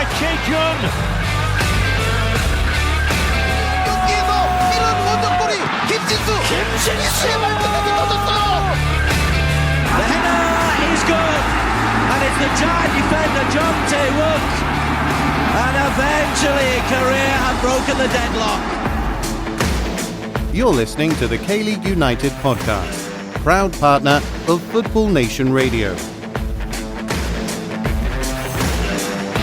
by Daejeon. 여기에서 이런 원더골이 김진수의 발끝까지 터졌어요. The header is good, and it's the giant defender John Tae-wook, and eventually Korea have broken the deadlock. You're listening to the K-League United podcast, proud partner of Football Nation Radio.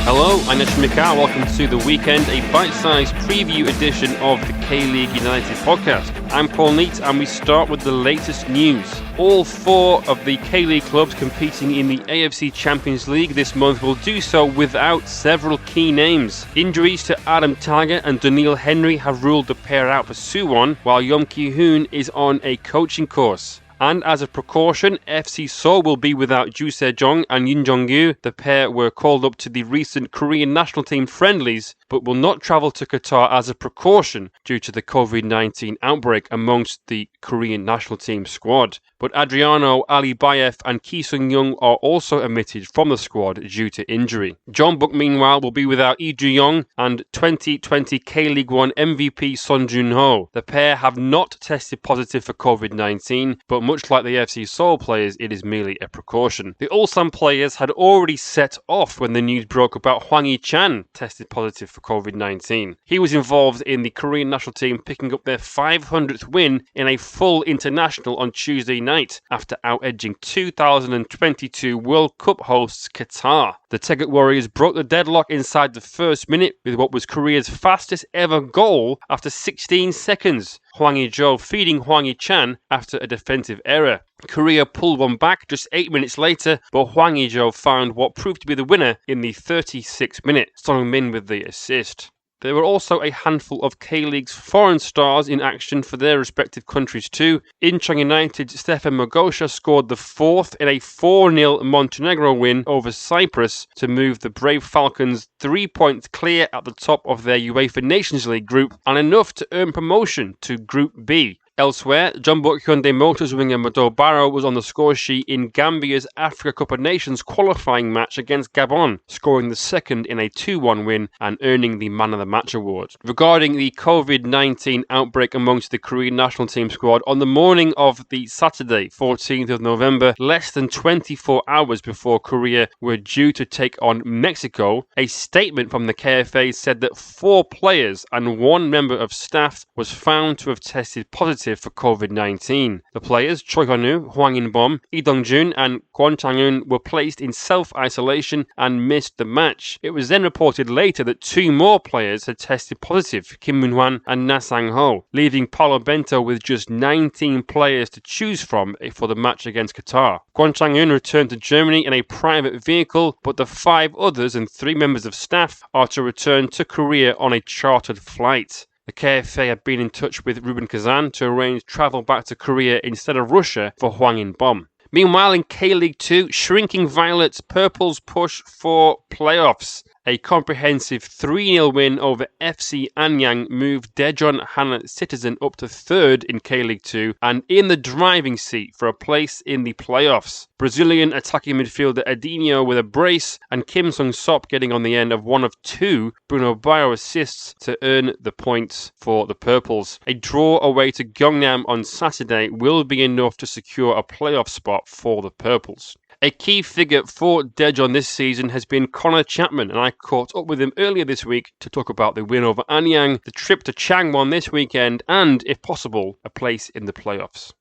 Hello, I'm Nash Mikal. Welcome to The Weekend, a bite-sized preview edition of the K-League United podcast. I'm Paul Neat, and we start with the latest news. All four of the K-League clubs competing in the AFC Champions League this month will do so without several key names. Injuries to Adam Taga and Daniil Henry have ruled the pair out for Suwon, while Yeom Ki-hoon is on a coaching course. And as a precaution, FC Seoul will be without Ju Se-jong and Yoon Jong-gyu. The pair were called up to the recent Korean national team friendlies, but will not travel to Qatar as a precaution due to the COVID-19 outbreak amongst the Korean national team squad. But Adriano Alibayev and Ki Sung-young are also omitted from the squad due to injury. Jeonbuk, meanwhile, will be without Lee Ju-young and 2020 K-League 1 MVP Son Jun-ho. The pair have not tested positive for COVID-19, but much like the FC Seoul players, it is merely a precaution. The Ulsan players had already set off when the news broke about Hwang Hee-chan tested positive for COVID-19. He was involved in the Korean national team picking up their 500th win in a full international on Tuesday night after out-edging 2022 World Cup hosts Qatar. The Taeguk Warriors broke the deadlock inside the first minute with what was Korea's fastest ever goal after 16 seconds. Hwang Hee-jo feeding Hwang Hee-chan after a defensive error. Korea pulled one back just 8 minutes later, but Hwang Hee-jo found what proved to be the winner in the 36th minute, Song Min with the assist. There were also a handful of K-League's foreign stars in action for their respective countries too. Incheon United's Stefan Mogosha scored the fourth in a 4-0 Montenegro win over Cyprus to move the Brave Falcons 3 points clear at the top of their UEFA Nations League group and enough to earn promotion to Group B. Elsewhere, Jeonbuk Hyundai Motors winger Mado Barrow was on the score sheet in Gambia's Africa Cup of Nations qualifying match against Gabon, scoring the second in a 2-1 win and earning the Man of the Match award. Regarding the COVID-19 outbreak amongst the Korean national team squad, on the morning of the Saturday, 14th of November, less than 24 hours before Korea were due to take on Mexico, a statement from the KFA said that 4 players and 1 member of staff was found to have tested positive for COVID-19. The players, Choi Hyun-woo, Hwang In-bom, Lee Dong-jun and Kwon Chang-eun were placed in self-isolation and missed the match. It was then reported later that 2 more players had tested positive, Kim Moon-hwan and Na Sang-ho, leaving Paulo Bento with just 19 players to choose from for the match against Qatar. Kwon Chang-eun returned to Germany in a private vehicle, but the 5 others and 3 members of staff are to return to Korea on a chartered flight. The KFA had been in touch with Ruben Kazan to arrange travel back to Korea instead of Russia for Hwang In-bom. Meanwhile, in K-League 2, shrinking Violets, Purple's push for playoffs. A comprehensive 3-0 win over FC Anyang moved Daejeon Hana Citizen up to 3rd in K-League 2 and in the driving seat for a place in the playoffs. Brazilian attacking midfielder Edinho with a brace and Kim Sung-sop getting on the end of one of 2 Bruno Bayo assists to earn the points for the Purples. A draw away to Gyeongnam on Saturday will be enough to secure a playoff spot for the Purples. A key figure for Daejeon this season has been Connor Chapman, and I caught up with him earlier this week to talk about the win over Anyang, the trip to Changwon this weekend, and, if possible, a place in the playoffs.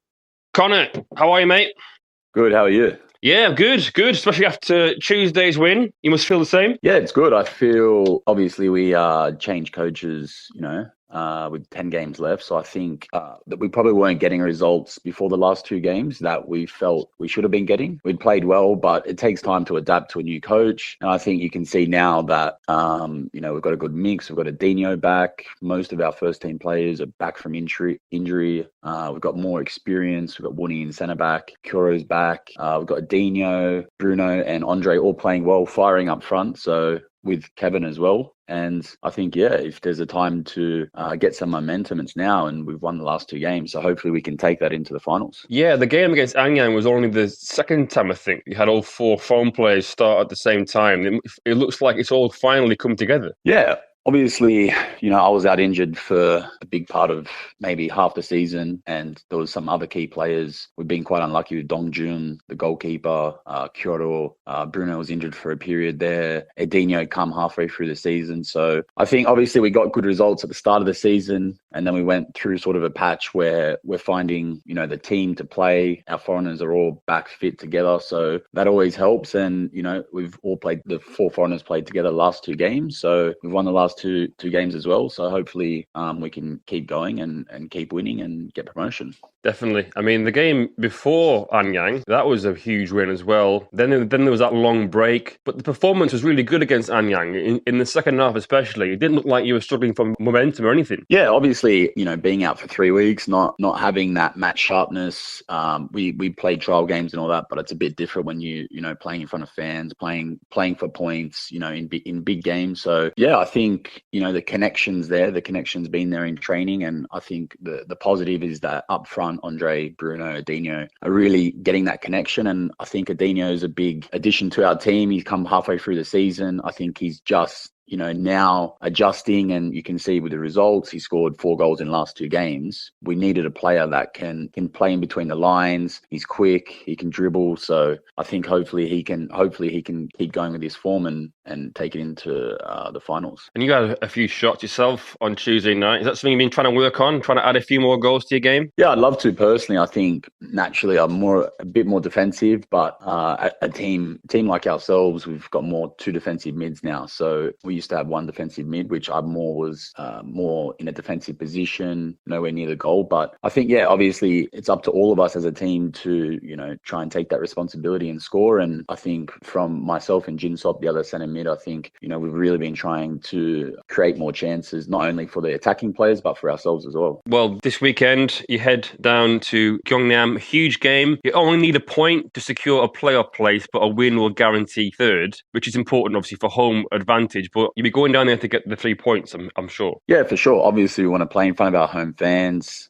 Connor, how are you, mate? Good, how are you? Yeah, good, especially after Tuesday's win. You must feel the same? Yeah, it's good. I feel, obviously, we changed coaches, with 10 games left. So I think that we probably weren't getting results before the last 2 games that we felt we should have been getting. We'd played well, but it takes time to adapt to a new coach. And I think you can see now that, we've got a good mix. We've got Edinho back. Most of our first team players are back from injury. We've got more experience. We've got Wooney in centre back. Kuro's back. We've got Edinho, Bruno and Andre all playing well, firing up front. So with Kevin as well. And I think, yeah, if there's a time to get some momentum, it's now. And we've won the last 2 games. So hopefully we can take that into the finals. Yeah, the game against Anyang was only the second time, I think. You had all 4 foreign players start at the same time. It looks like it's all finally come together. Yeah. Obviously, I was out injured for a big part of maybe half the season, and there was some other key players. We've been quite unlucky with Dongjun, the goalkeeper, Kyoto. Bruno was injured for a period there. Edinho come halfway through the season. So I think obviously we got good results at the start of the season, and then we went through sort of a patch where we're finding, the team to play. Our foreigners are all back fit together. So that always helps. And, we've all played, the 4 foreigners played together the last 2 games. So we've won the last two games as well. So hopefully we can keep going and keep winning and get promotion. Definitely. I mean, the game before Anyang, that was a huge win as well. Then there was that long break. But the performance was really good against Anyang. In the second half especially, it didn't look like you were struggling for momentum or anything. Yeah, obviously, being out for 3 weeks, not having that match sharpness. We played trial games and all that, but it's a bit different when you playing in front of fans, playing for points, in big games. So yeah, I think the connection's there. The connection's been there in training, and I think the positive is that up front, Andre, Bruno, Edinho are really getting that connection. And I think Edinho is a big addition to our team. He's come halfway through the season. I think he's just now adjusting, and you can see with the results, he scored 4 goals in the last 2 games. We needed a player that can play in between the lines. He's quick, he can dribble. So I think hopefully he can keep going with his form and take it into the finals. And you had a few shots yourself on Tuesday night. Is that something you've been trying to work on, trying to add a few more goals to your game? Yeah, I'd love to personally. I think naturally I'm a bit more defensive, but a team like ourselves, we've got more 2 defensive mids now. So we used to have 1 defensive mid, which I was more in a defensive position, nowhere near the goal. But I think, yeah, obviously it's up to all of us as a team to, try and take that responsibility and score. And I think from myself and Jinsop, the other centre mid, I think, we've really been trying to create more chances, not only for the attacking players, but for ourselves as well. Well, this weekend, you head down to Gyeongnam, huge game. You only need a point to secure a playoff place, but a win will guarantee 3rd, which is important, obviously, for home advantage. But you'll be going down there to get the 3 points, I'm sure. Yeah, for sure. Obviously, we want to play in front of our home fans.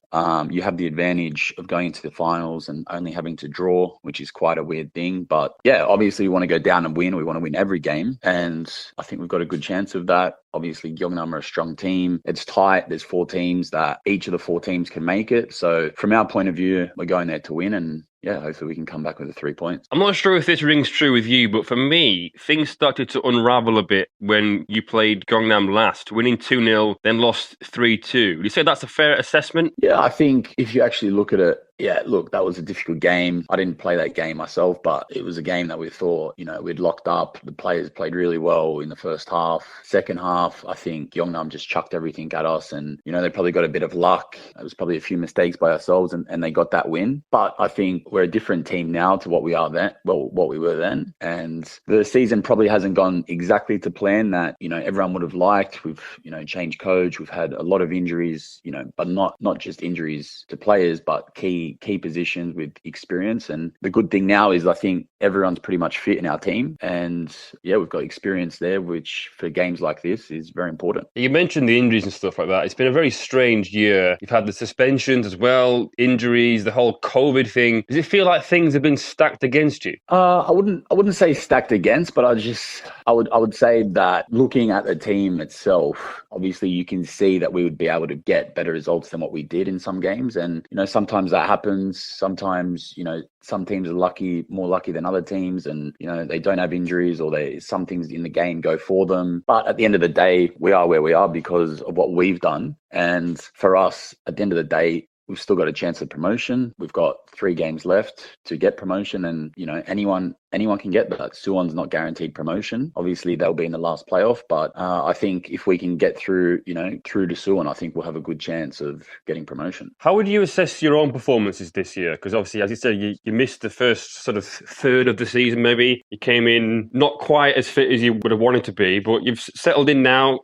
You have the advantage of going into the finals and only having to draw, which is quite a weird thing. But yeah, obviously we want to go down and win. We want to win every game. And I think we've got a good chance of that. Obviously, Gyeongnam are a strong team. It's tight. There's 4 teams that each of the 4 teams can make it. So from our point of view, we're going there to win, and yeah, hopefully we can come back with the 3 points. I'm not sure if this rings true with you, but for me, things started to unravel a bit when you played Gyeongnam last, winning 2-0, then lost 3-2. Would you say that's a fair assessment? Yeah, I think if you actually look at it, yeah, look, that was a difficult game. I didn't play that game myself, but it was a game that we thought, we'd locked up. The players played really well in the first half. Second half, I think Gyeongnam just chucked everything at us, and, they probably got a bit of luck. It was probably a few mistakes by ourselves, and they got that win. But I think we're a different team now to what we are then, what we were then. And the season probably hasn't gone exactly to plan that, everyone would have liked. We've, changed coach. We've had a lot of injuries, but not just injuries to players, but key positions with experience. And the good thing now is I think everyone's pretty much fit in our team, and yeah, we've got experience there, which for games like this is very important. You mentioned the injuries and stuff like that. It's been a very strange year. You've had the suspensions as well, injuries, the whole COVID thing. Does it feel like things have been stacked against you? I wouldn't say stacked against, but I would say that looking at the team itself, obviously you can see that we would be able to get better results than what we did in some games. And, sometimes that happens. Sometimes, some teams are more lucky than other teams, and, they don't have injuries, or some things in the game go for them. But at the end of the day, we are where we are because of what we've done. And for us, at the end of the day, we've still got a chance of promotion. We've got 3 games left to get promotion, and anyone can get that. Suwon's not guaranteed promotion. Obviously, they'll be in the last playoff, but I think if we can get through to Suwon, I think we'll have a good chance of getting promotion. How would you assess your own performances this year? Because obviously, as you said, you missed the first sort of third of the season. Maybe you came in not quite as fit as you would have wanted to be, but you've settled in now.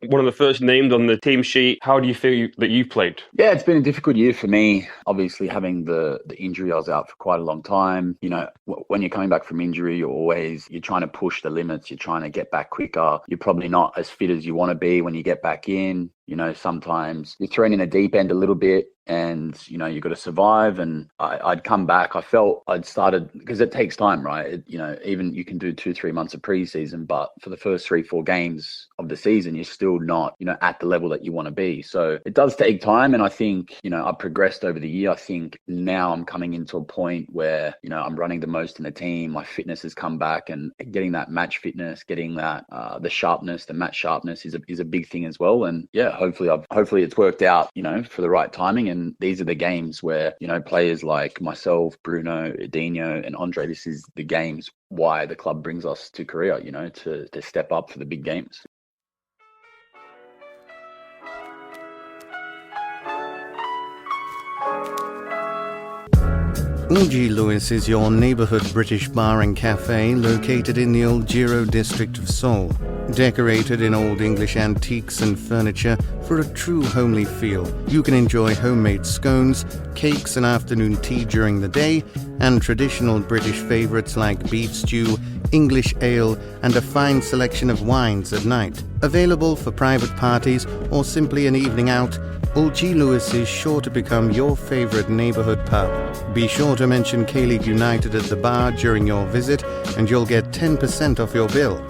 One of the first named on the team sheet. How do you feel that you played? Yeah, it's been a difficult year for me. Obviously, having the injury, I was out for quite a long time. When you're coming back back from injury, you're trying to push the limits. You're trying to get back quicker. You're probably not as fit as you want to be when you get back in. Sometimes you're thrown in a deep end a little bit and, you've got to survive. And I'd come back. I felt I'd started, because it takes time, right? Even you can do 2-3 months of preseason, but for the first 3-4 games of the season, you're still not, at the level that you want to be. So it does take time. And I think, I've progressed over the year. I think now I'm coming into a point where, I'm running the most in the team. My fitness has come back, and getting that match fitness, getting that, the sharpness, the match sharpness is a big thing as well. And yeah, hopefully it's worked out, for the right timing. And these are the games where, players like myself, Bruno, Daejeon and Andre, this is the games why the club brings us to Korea, to step up for the big games. Ulji Lewis is your neighbourhood British bar and cafe located in the Old Jiro district of Seoul. Decorated in old English antiques and furniture for a true homely feel, you can enjoy homemade scones, cakes and afternoon tea during the day, and traditional British favourites like beef stew, English ale, and a fine selection of wines at night. Available for private parties or simply an evening out, Ulji Lewis is sure to become your favourite neighbourhood pub. Be sure to mention K-League United at the bar during your visit and you'll get 10% off your bill.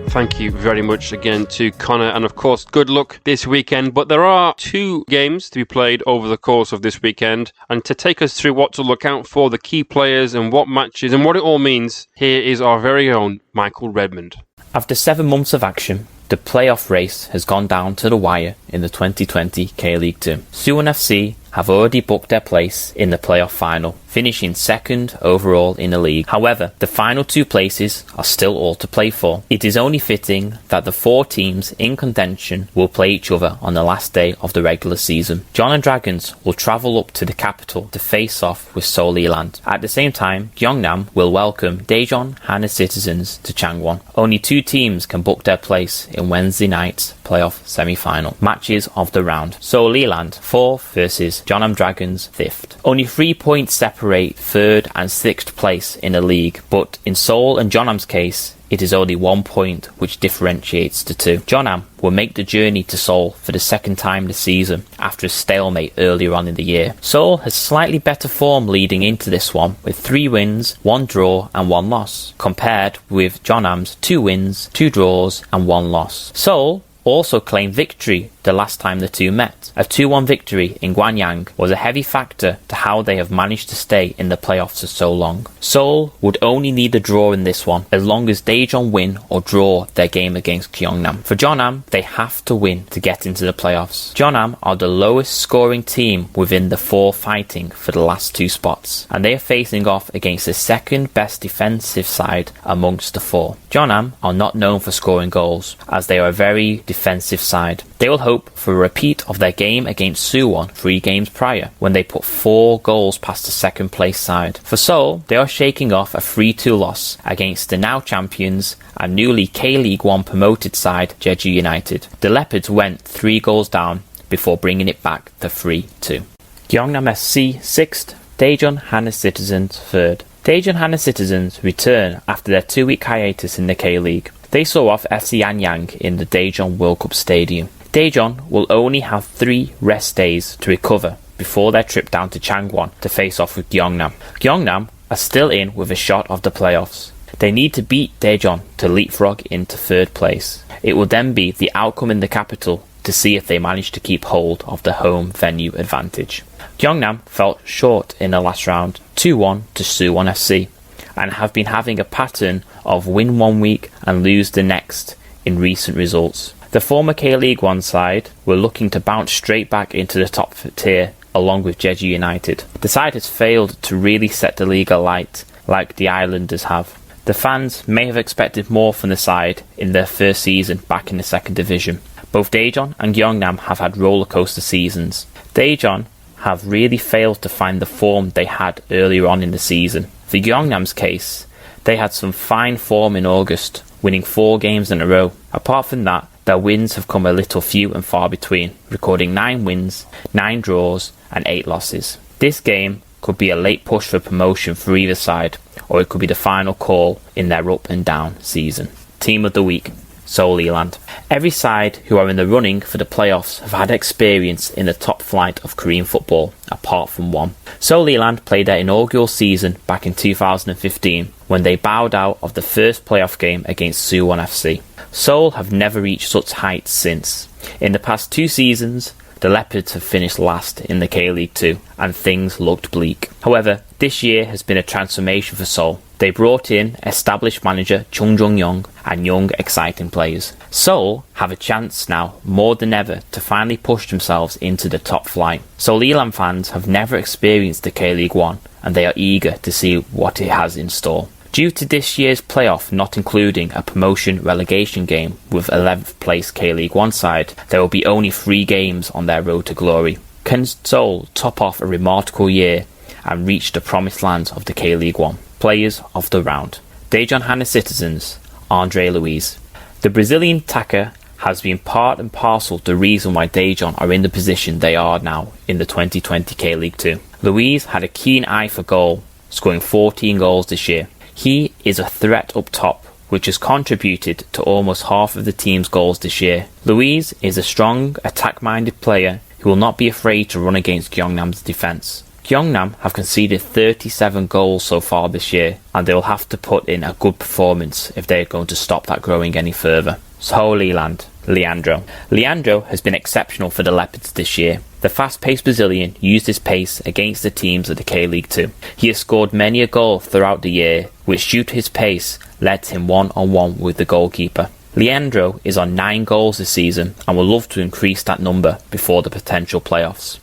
Thank you very much again to Connor, and of course good luck this weekend. But there are 2 games to be played over the course of this weekend, and to take us through what to look out for, the key players and what matches and what it all means, here is our very own Michael Redmond. After 7 months of action, the playoff race has gone down to the wire in the 2020 K-League 2. Suwon FC have already booked their place in the playoff final, finishing second overall in the league. However, the final 2 places are still all to play for. It is only fitting that the 4 teams in contention will play each other on the last day of the regular season. Jeonnam Dragons will travel up to the capital to face off with Seoul Leland. At the same time, Gyeongnam will welcome Daejeon Hana Citizens to Changwon. Only 2 teams can book their place in Wednesday night's playoff semi-final matches of the round. Seoul Leland 4th versus Jeonnam Dragons 5th. Only 3 points separate 3rd and 6th place in the league, but in Seoul and Jeonnam's case, it is only 1 point which differentiates the two. Jeonnam will make the journey to Seoul for the second time this season after a stalemate earlier on in the year. Seoul has slightly better form leading into this one, with 3 wins, 1 draw and 1 loss, compared with Jeonnam's 2 wins, 2 draws and 1 loss. Seoul also claimed victory the last time the two met. A 2-1 victory in Gwanyang was a heavy factor to how they have managed to stay in the playoffs for so long. Seoul would only need a draw in this one, as long as Daejeon win or draw their game against Gyeongnam. For Jeonnam, they have to win to get into the playoffs. Jeonnam are the lowest scoring team within the 4 fighting for the last 2 spots, and they are facing off against the second best defensive side amongst the 4. Jeonnam are not known for scoring goals, as they are a very defensive side. They will hope for a repeat of their game against Suwon 3 games prior, when they put 4 goals past the second place side. For Seoul, they are shaking off a 3-2 loss against the now champions and newly K-League 1 promoted side Jeju United. The Leopards went 3 goals down before bringing it back to 3-2. Gyeongnam SC 6th, Daejeon Hana Citizens 3rd. Daejeon Hana Citizens return after their 2-week hiatus in the K-League. They saw off FC Anyang in the Daejeon World Cup Stadium. Daejeon will only have 3 rest days to recover before their trip down to Changwon to face off with Gyeongnam. Gyeongnam are still in with a shot of the playoffs. They need to beat Daejeon to leapfrog into 3rd place. It will then be the outcome in the capital to see if they manage to keep hold of the home venue advantage. Gyeongnam fell short in the last round, 2-1 to Suwon FC, and have been having a pattern of win 1 week and lose the next in recent results. The former K-League 1 side were looking to bounce straight back into the top tier along with Jeju United. The side has failed to really set the league alight like the Islanders have. The fans may have expected more from the side in their first season back in the 2nd division. Both Daejeon and Gyeongnam have had rollercoaster seasons. Daejeon have really failed to find the form they had earlier on in the season. For Gyeongnam's case, they had some fine form in August, winning 4 games in a row. Apart from that, their wins have come a little few and far between, recording 9 wins, 9 draws and 8 losses. This game could be a late push for promotion for either side, or it could be the final call in their up and down season. Team of the week, Seoul Eland. Every side who are in the running for the playoffs have had experience in the top flight of Korean football, apart from one. Seoul Eland played their inaugural season back in 2015 when they bowed out of the first playoff game against Suwon FC. Seoul have never reached such heights since. In the past 2 seasons, the Leopards have finished last in the K-League 2 and things looked bleak. However, this year has been a transformation for Seoul. They brought in established manager Chung Jong-young and young, exciting players. Seoul have a chance now, more than ever, to finally push themselves into the top flight. Seoul Elam fans have never experienced the K-League 1 and they are eager to see what it has in store. Due to this year's playoff not including a promotion-relegation game with 11th place K-League 1 side, there will be only 3 games on their road to glory. Can Seoul top off a remarkable year and reach the promised lands of the K-League 1? Players of the round. Daejeon Hana Citizens, Andre Luiz. The Brazilian attacker has been part and parcel the reason why Daejeon are in the position they are now in the 2020 K-League 2. Luiz had a keen eye for goal, scoring 14 goals this year. He is a threat up top, which has contributed to almost half of the team's goals this year. Luiz is a strong, attack-minded player who will not be afraid to run against Gyeongnam's defence. Gyeongnam have conceded 37 goals so far this year, and they will have to put in a good performance if they are going to stop that growing any further. Seoul Eland, Leandro. Leandro has been exceptional for the Leopards this year. The fast-paced Brazilian used his pace against the teams of the K-League 2. He has scored many a goal throughout the year, which due to his pace led him one-on-one with the goalkeeper. Leandro is on 9 goals this season and will love to increase that number before the potential playoffs.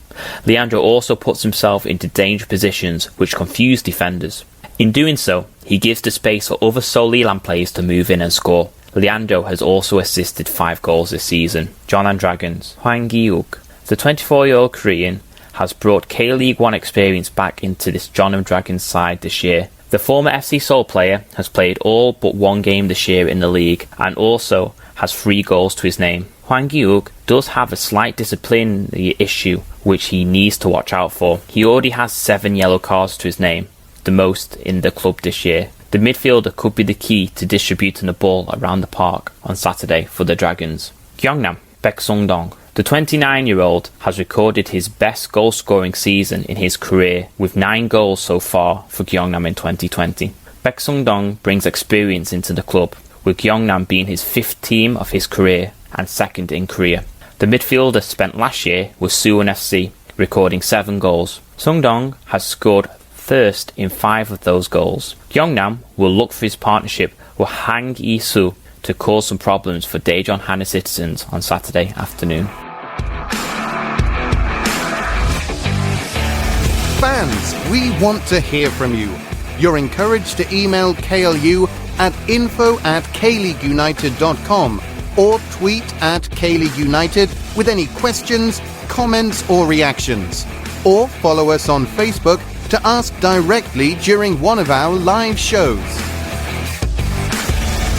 Leandro also puts himself into dangerous positions which confuse defenders. In doing so, he gives the space for other Seoul Eland players to move in and score. Leandro has also assisted 5 goals this season. Jeonnam Dragons, Hwang Gi-uk. The 24-year-old Korean has brought K-League 1 experience back into this Jeonnam Dragons side this year. The former FC Seoul player has played all but 1 game this year in the league and also has 3 goals to his name. Hwang Gi-uk does have a slight disciplinary issue which he needs to watch out for. He already has 7 yellow cards to his name, the most in the club this year. The midfielder could be the key to distributing the ball around the park on Saturday for the Dragons. Gyeongnam, Baek Sung-dong. The 29-year-old has recorded his best goal-scoring season in his career with 9 goals so far for Gyeongnam in 2020. Baek Sung-dong brings experience into the club, with Gyeongnam being his 5th team of his career and 2nd in Korea. The midfielder spent last year with Suwon FC, recording 7 goals. Sung-dong has scored first in 5 of those goals. Gyeongnam will look for his partnership with Hang Yi-soo to cause some problems for Daejeon Hana Citizens on Saturday afternoon. Fans, we want to hear from you. You're encouraged to email KLU at info@kleagueunited.com or tweet at KLeagueUnited with any questions, comments or reactions. Or follow us on Facebook to ask directly during one of our live shows.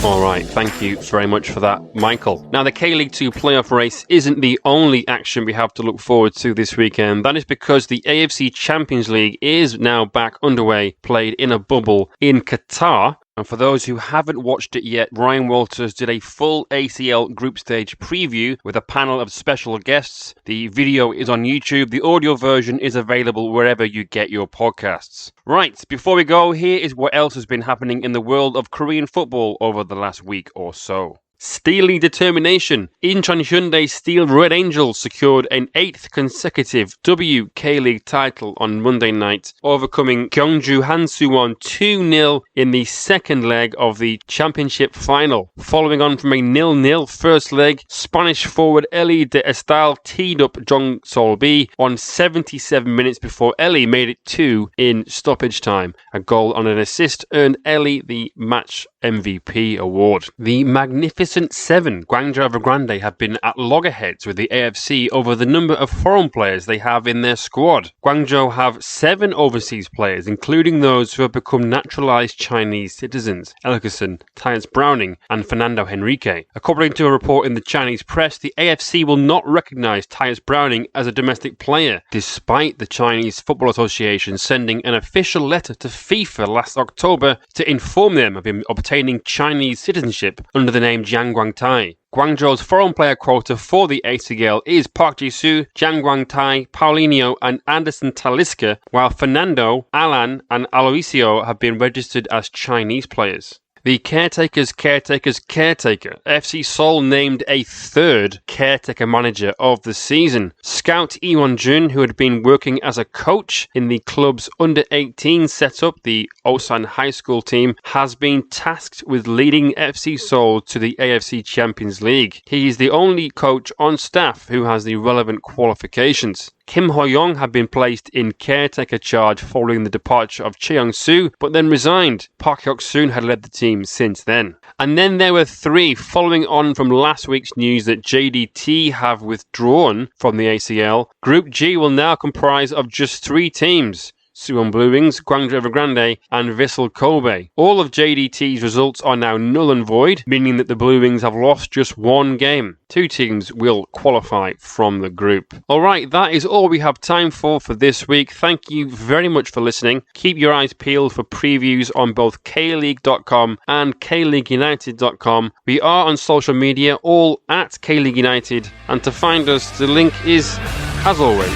Alright, thank you very much for that, Michael. Now, the K-League 2 playoff race isn't the only action we have to look forward to this weekend. That is because the AFC Champions League is now back underway, played in a bubble in Qatar. And for those who haven't watched it yet, Ryan Walters did a full ACL group stage preview with a panel of special guests. The video is on YouTube. The audio version is available wherever you get your podcasts. Right, before we go, here is what else has been happening in the world of Korean football over the last week or so. Steely determination. Incheon Hyundai Steel Red Angels secured an 8th consecutive WK League title on Monday night, overcoming Gyeongju Hansuwon 2-0 in the second leg of the championship final. Following on from a 0-0 first leg, Spanish forward Eli de Estal teed up Jong Sol-bi on 77 minutes before Eli made it 2 in stoppage time. A goal on an assist earned Eli the match MVP award. The Magnificent Seven, Guangzhou Evergrande, have been at loggerheads with the AFC over the number of foreign players they have in their squad. Guangzhou have 7 overseas players, including those who have become naturalized Chinese citizens: Elkerson, Tyus Browning, and Fernando Henrique. According to a report in the Chinese press, the AFC will not recognize Tyus Browning as a domestic player, despite the Chinese Football Association sending an official letter to FIFA last October to inform them of him obtaining Chinese citizenship under the name Jiang Guangtai. Guangzhou's foreign player quota for the ACL is Park Ji-soo, Jiang Guangtai, Paulinho and Anderson Talisca, while Fernando, Alan and Aloisio have been registered as Chinese players. The caretaker, FC Seoul named a 3rd caretaker manager of the season. Scout Lee Won-jun, who had been working as a coach in the club's under-18 setup, the Osan High School team, has been tasked with leading FC Seoul to the AFC Champions League. He is the only coach on staff who has the relevant qualifications. Kim Ho-young had been placed in caretaker charge following the departure of Choi Young-soo, but then resigned. Park Hyuk-soon had led the team since then. And then there were 3, following on from last week's news that JDT have withdrawn from the ACL. Group G will now comprise of just 3 teams: Suwon Blue Wings, Guangzhou Evergrande and Vissel Kobe. All of JDT's results are now null and void, meaning that the Blue Wings have lost just 1 game. 2 teams will qualify from the group. Alright, that is all we have time for this week. Thank you very much for listening. Keep your eyes peeled for previews on both KLeague.com and KLeagueUnited.com. We are on social media, all at KLeague United, and to find us, the link is, as always,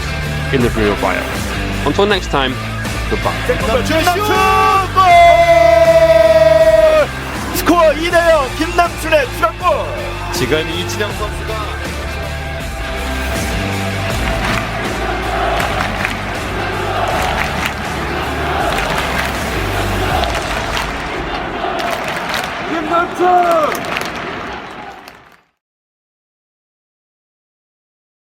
in the video bio. Until next time, goodbye. 스코어 2대0 김남춘의 추가골. 지금 이진영 선수가